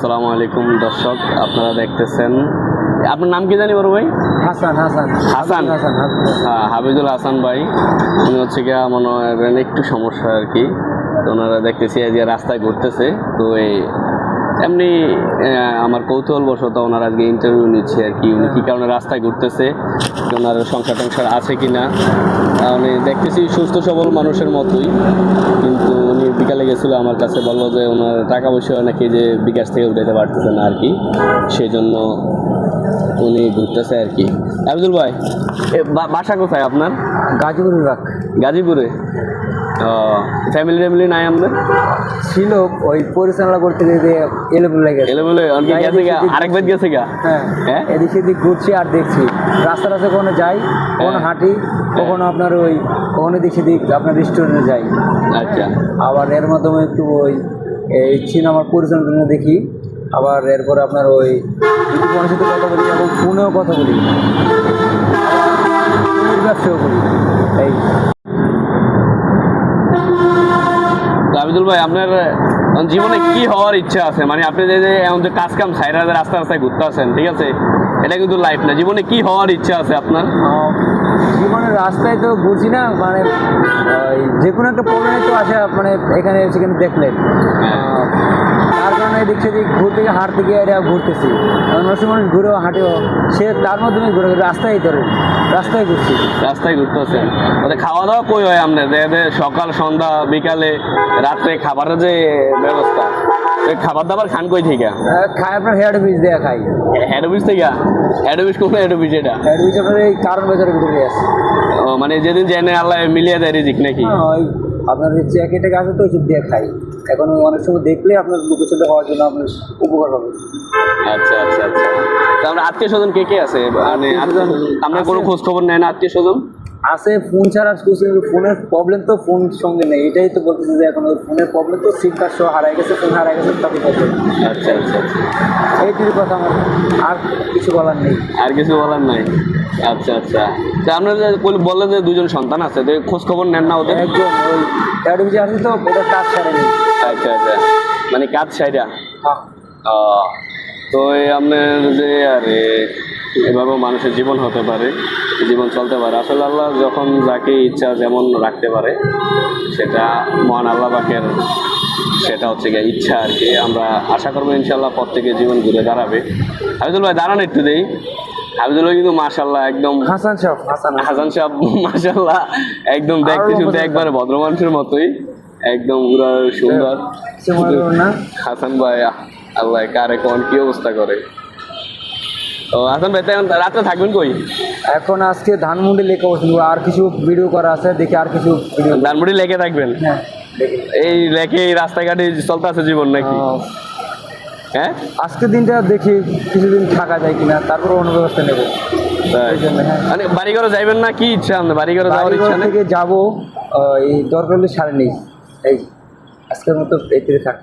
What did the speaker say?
আসসালামু আলাইকুম দর্শক, আপনারা দেখতেছেন, আপনার নাম কি জানি বড় ভাই? হাসান হাসান হাসান হাসান হ্যাঁ, হাফিজুল হাসান ভাই। উনি হচ্ছে গিয়া মনে হয় একটু সমস্যা আর কি। তো ওনারা দেখতেছি যে রাস্তায় ঘুরতেছে। তো এই এমনি আমার কৌতূহল বশত ওনার আজকে ইন্টারভিউ নিচ্ছে আর কি। উনি কী কারণে রাস্তায় ঘুরতেছে, ওনার সংসার টংসার আছে কি না। উনি দেখতেছি সুস্থ সবল মানুষের মতোই, কিন্তু উনি বিকালে গেছিলো আমার কাছে, বললো যে ওনার টাকা পয়সা নাকি যে বিকাশ থেকে উঠাতে পারতেছে না আর কি, সেই জন্য উনি ঘুরতেছে আর কি। আব্দুল ভাই, বাসা কোথায় আপনার? গাজীপুর বিভাগ। গাজীপুরে? ফ্যামিলি ট্যামিলি নাই আমাদের? ছিল, ওই পরিচালনা করতে গিয়ে এলেবুলে গেছে। এলেবুলে আরেক বেদ গেছে গা। হ্যাঁ, এদিক সেদিক ঘুরছি আর দেখছি রাস্তা রাস্তা কখনো যাই, কখনো হাঁটি, কখনো আপনার ওই কখনো এদিক সেদিক আপনার রেস্টুরেন্টে যাই। আচ্ছা, আবার এর মাধ্যমে একটু ওই এই সিনেমার পরিচালনা দেখি। আবার এরপরে আপনার ওই মানুষের সাথে কথা বলি, এবং ফোনেও কথা বলি, ব্যবসাও করি। এই আবিদুল ভাই, আপনার জীবনে কি হওয়ার ইচ্ছা আছে? মানে আপনি যে এমন যে কাজ কাম ছাইরা রাস্তা রাস্তায় ঘুরতে আছেন, ঠিক আছে, এটা কিন্তু লাইফ না। জীবনে কি হওয়ার ইচ্ছা আছে আপনার? জীবনের রাস্তায় তো ঘুরছি না, মানে যে কোনো একটা প্রবলেমে তো আসে, মানে এখানে সেখানে দেখলেন, তার কারণে এদিক সেদিক ঘুরতে গিয়ে হাঁটতে গিয়ে ঘুরতেছি। অন্য মানুষ ঘুরেও হাঁটেও, সে তার মাধ্যমে ঘুরে রাস্তায় ধরে রাস্তায় ঘুরছি। রাস্তায় ঘুরতেছেন, ওদের খাওয়া দাওয়া কই হয় আপনার? সকাল সন্ধ্যা বিকালে রাত্রে খাবারের যে ব্যবস্থা, খাবার দাবার খান কই থেকে? খাই আপনার হেড অফিস দেওয়া খাই। হেড অফিস থেকে? হেড অফিস কোন হেড অফিস? এটা হেড অফিস আপনার এই কারণ বাজারের ভিতরে আছে। মানে যেদিন জেনে আল্লাহ মিলিয়ে দেয় রিজিক নাকি? ওই আপনার জ্যাকেটে আছে তো, ওইসব দিয়ে খাই। এখন অনেক সময় দেখলে আপনার লোকেশনটা হওয়ার জন্য আপনার উপকার হবে। আচ্ছা আচ্ছা আচ্ছা। তো আমরা আত্মীয় স্বজন কে কে আছে? মানে আমরা কোনো খোঁজ খবর নেয় না আত্মীয় স্বজন? আছে, ফোন ছাড়া ফোনের প্রবলেম তো ফোন সঙ্গে নেই, এটাই তো বলতেছে যে এখন ওই ফোনের প্রবলেম তো, সিম কার্ড সহ হারাই গেছে, ফোন হারাই গেছে, তাতে প্রবলেম। আচ্ছা আচ্ছা আচ্ছা, এইটির কথা আমার আর কিছু বলার নেই। আর কিছু বলার নাই? আচ্ছা আচ্ছা। তা আপনার বললেন যে দুজন সন্তান আছে, তো খোঁজ খবর নেন না ওদের? একদম ওই অ্যাডমিশন আছে তো, ওটা কাজ ছাড়েনি। আচ্ছা আচ্ছা, মানে কাজ সাইডা। হ্যাঁ। তো এই আপনার যে আরে এভাবেও মানুষের জীবন হতে পারে, জীবন চলতে পারে। আসলে আল্লাহ যখন যাকে ইচ্ছা যেমন রাখতে পারে, সেটা মহান আল্লাহ পাকের, সেটা হচ্ছে গিয়ে ইচ্ছা আর কি। আমরা আশা করবো ইনশাল্লাহ পর থেকে জীবন ঘুরে দাঁড়াবে। হাবিদুল ভাই দাঁড়ান একটু দেই। হাবিদুল ভাই কিন্তু মাশাল্লাহ একদম, হাসান সাহেব মাশাল্লাহ একদম দেখতে শুনতে একবারে ভদ্র মানুষের মতোই, একদম পুরো সুন্দর। হাসান ভাই আল্লাহ কারে কোন কি অবস্থা করে। ও হাসান ভাই, রাত্রে থাকবেন কই? এখন আজকে ধানমন্ডি লেকে বসবো, আর কিছু ভিডিও করা আছে, দেখি আর কিছু ভিডিও। ধানমন্ডি লেকে থাকবেন? হ্যাঁ, এই লেকে এই রাস্তাঘাটে চলতে আছে জীবন নাকি? হ্যাঁ, আজকের দিনটা দেখি কিছুদিন থাকা যায় কিনা, তারপর অন্য ব্যবস্থা নেবো। মানে বাড়ি ঘরে যাইবেন না? কি ইচ্ছা আপনার বাড়ি ঘরে যাওয়ার ইচ্ছা? থেকে যাবো, এই দরকার হলে সারে নেই। এই আজকের মতো এই থাক।